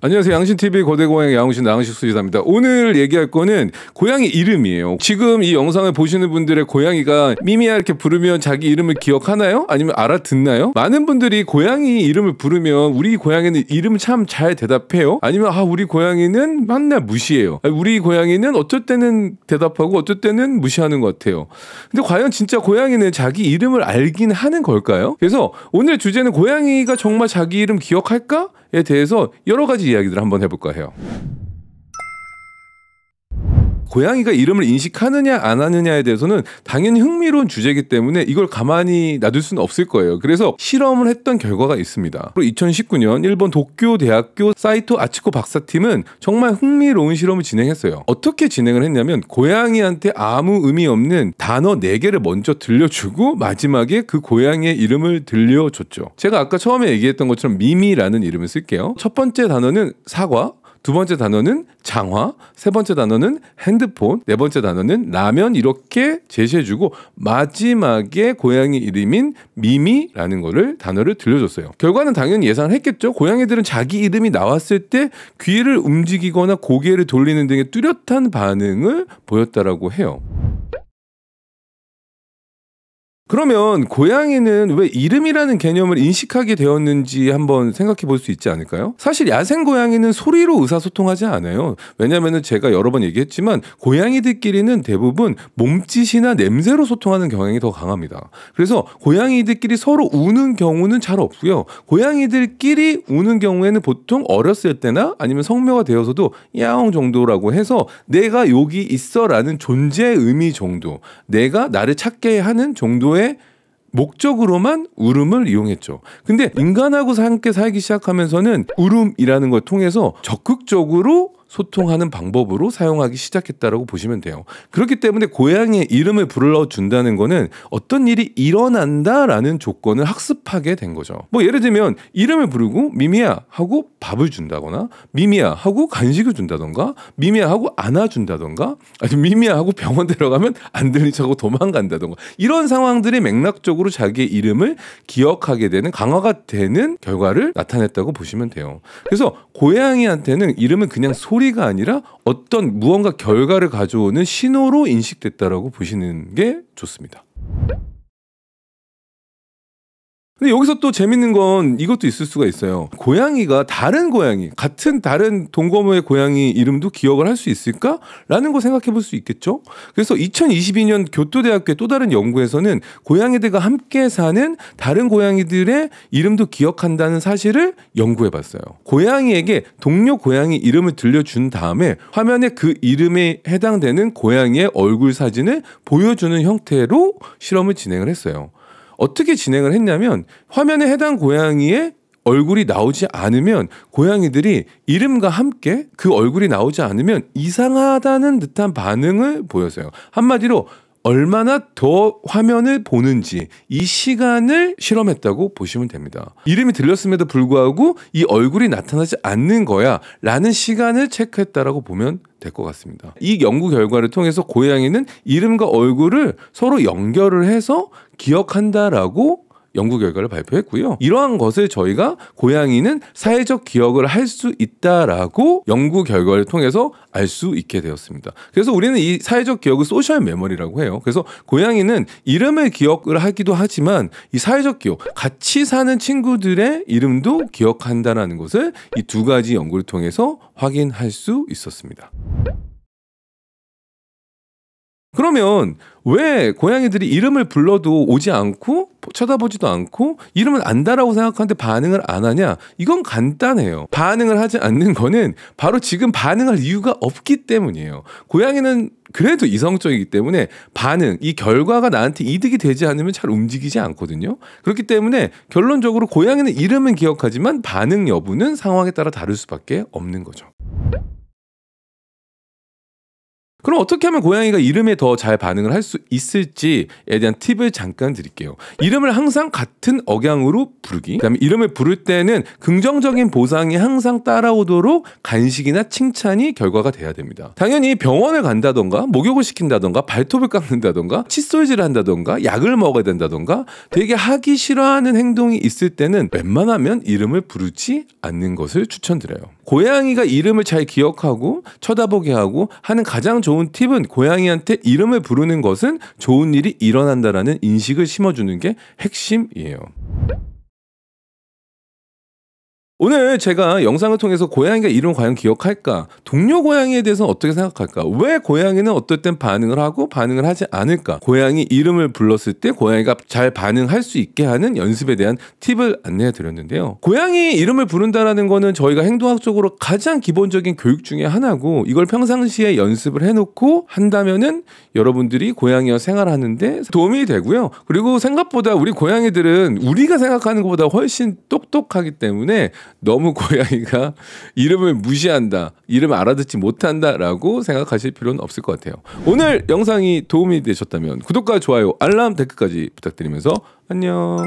안녕하세요. 양신TV 고대고양이 양신 나은식 수지사입니다. 오늘 얘기할 거는 고양이 이름이에요. 지금 이 영상을 보시는 분들의 고양이가 미미야 이렇게 부르면 자기 이름을 기억하나요? 아니면 알아듣나요? 많은 분들이 고양이 이름을 부르면 우리 고양이는 이름 참 잘 대답해요. 아니면 우리 고양이는 맨날 무시해요. 우리 고양이는 어쩔 때는 대답하고 어쩔 때는 무시하는 것 같아요. 근데 과연 진짜 고양이는 자기 이름을 알긴 하는 걸까요? 그래서 오늘 주제는 고양이가 정말 자기 이름 기억할까? 에 대해서 여러 가지 이야기들을 한번 해볼까 해요. 고양이가 이름을 인식하느냐 안 하느냐에 대해서는 당연히 흥미로운 주제이기 때문에 이걸 가만히 놔둘 수는 없을 거예요. 그래서 실험을 했던 결과가 있습니다. 2019년 일본 도쿄 대학교 사이토 아치코 박사팀은 정말 흥미로운 실험을 진행했어요. 어떻게 진행을 했냐면 고양이한테 아무 의미 없는 단어 4개를 먼저 들려주고 마지막에 그 고양이의 이름을 들려줬죠. 제가 아까 처음에 얘기했던 것처럼 미미라는 이름을 쓸게요. 첫 번째 단어는 사과, 두 번째 단어는 장화, 세 번째 단어는 핸드폰, 네 번째 단어는 라면 이렇게 제시해주고 마지막에 고양이 이름인 미미라는 단어를 들려줬어요. 결과는 당연히 예상을 했겠죠. 고양이들은 자기 이름이 나왔을 때 귀를 움직이거나 고개를 돌리는 등의 뚜렷한 반응을 보였다라고 해요. 그러면 고양이는 왜 이름이라는 개념을 인식하게 되었는지 한번 생각해 볼 수 있지 않을까요? 사실 야생 고양이는 소리로 의사소통하지 않아요. 왜냐하면 제가 여러 번 얘기했지만 고양이들끼리는 대부분 몸짓이나 냄새로 소통하는 경향이 더 강합니다. 그래서 고양이들끼리 서로 우는 경우는 잘 없고요. 고양이들끼리 우는 경우에는 보통 어렸을 때나 아니면 성묘가 되어서도 야옹 정도라고 해서 내가 여기 있어라는 존재의 의미 정도, 내가 나를 찾게 하는 정도의 목적으로만 울음을 이용했죠. 근데 인간하고 함께 살기 시작하면서는 울음이라는 걸 통해서 적극적으로 소통하는 방법으로 사용하기 시작했다라고 보시면 돼요. 그렇기 때문에 고양이의 이름을 불러준다는 거는 어떤 일이 일어난다라는 조건을 학습하게 된 거죠. 뭐 예를 들면 이름을 부르고 미미야 하고 밥을 준다거나 미미야 하고 간식을 준다던가 미미야 하고 안아준다던가 아니면 미미야 하고 병원 데려가면 안 들린 척하고 도망간다던가 이런 상황들이 맥락적으로 자기의 이름을 기억하게 되는 강화가 되는 결과를 나타냈다고 보시면 돼요. 그래서 고양이한테는 이름은 그냥 소리가 아니라 어떤 무언가 결과를 가져오는 신호로 인식됐다라고 보시는 게 좋습니다. 근데 여기서 또 재밌는 건 이것도 있을 수가 있어요. 고양이가 다른 고양이, 같은 다른 동거모의 고양이 이름도 기억을 할 수 있을까? 라는 거 생각해 볼 수 있겠죠? 그래서 2022년 교토대학교의 또 다른 연구에서는 고양이들과 함께 사는 다른 고양이들의 이름도 기억한다는 사실을 연구해 봤어요. 고양이에게 동료 고양이 이름을 들려준 다음에 화면에 그 이름에 해당되는 고양이의 얼굴 사진을 보여주는 형태로 실험을 진행을 했어요. 어떻게 진행을 했냐면 화면에 해당 고양이의 얼굴이 나오지 않으면 고양이들이 이름과 함께 그 얼굴이 나오지 않으면 이상하다는 듯한 반응을 보였어요. 한마디로 얼마나 더 화면을 보는지 이 시간을 실험했다고 보시면 됩니다. 이름이 들렸음에도 불구하고 이 얼굴이 나타나지 않는 거야 라는 시간을 체크했다라고 보면 될 것 같습니다. 이 연구 결과를 통해서 고양이는 이름과 얼굴을 서로 연결을 해서 기억한다라고 연구 결과를 발표했고요. 이러한 것을 저희가 고양이는 사회적 기억을 할 수 있다라고 연구 결과를 통해서 알 수 있게 되었습니다. 그래서 우리는 이 사회적 기억을 소셜 메모리라고 해요. 그래서 고양이는 이름을 기억을 하기도 하지만 이 사회적 기억, 같이 사는 친구들의 이름도 기억한다는 것을 이 두 가지 연구를 통해서 확인할 수 있었습니다. 그러면 왜 고양이들이 이름을 불러도 오지 않고 쳐다보지도 않고 이름을 안다라고 생각하는데 반응을 안 하냐? 이건 간단해요. 반응을 하지 않는 거는 바로 지금 반응할 이유가 없기 때문이에요. 고양이는 그래도 이성적이기 때문에 반응, 이 결과가 나한테 이득이 되지 않으면 잘 움직이지 않거든요. 그렇기 때문에 결론적으로 고양이는 이름은 기억하지만 반응 여부는 상황에 따라 다를 수밖에 없는 거죠. 그럼 어떻게 하면 고양이가 이름에 더 잘 반응을 할 수 있을지에 대한 팁을 잠깐 드릴게요. 이름을 항상 같은 억양으로 부르기. 그다음에 이름을 부를 때는 긍정적인 보상이 항상 따라오도록 간식이나 칭찬이 결과가 돼야 됩니다. 당연히 병원을 간다던가 목욕을 시킨다던가 발톱을 깎는다던가 칫솔질을 한다던가 약을 먹어야 된다던가 되게 하기 싫어하는 행동이 있을 때는 웬만하면 이름을 부르지 않는 것을 추천드려요. 고양이가 이름을 잘 기억하고 쳐다보게 하고 하는 가장 좋은 팁은 고양이한테 이름을 부르는 것은 좋은 일이 일어난다라는 인식을 심어주는 게 핵심이에요. 오늘 제가 영상을 통해서 고양이가 이름을 과연 기억할까? 동료 고양이에 대해서는 어떻게 생각할까? 왜 고양이는 어떨 땐 반응을 하고 반응을 하지 않을까? 고양이 이름을 불렀을 때 고양이가 잘 반응할 수 있게 하는 연습에 대한 팁을 안내해 드렸는데요. 고양이 이름을 부른다라는 거는 저희가 행동학적으로 가장 기본적인 교육 중에 하나고 이걸 평상시에 연습을 해놓고 한다면은 여러분들이 고양이와 생활하는데 도움이 되고요. 그리고 생각보다 우리 고양이들은 우리가 생각하는 것보다 훨씬 똑똑하기 때문에 너무 고양이가 이름을 무시한다, 이름을 알아듣지 못한다라고 생각하실 필요는 없을 것 같아요. 오늘 영상이 도움이 되셨다면 구독과 좋아요, 알람, 댓글까지 부탁드리면서 안녕.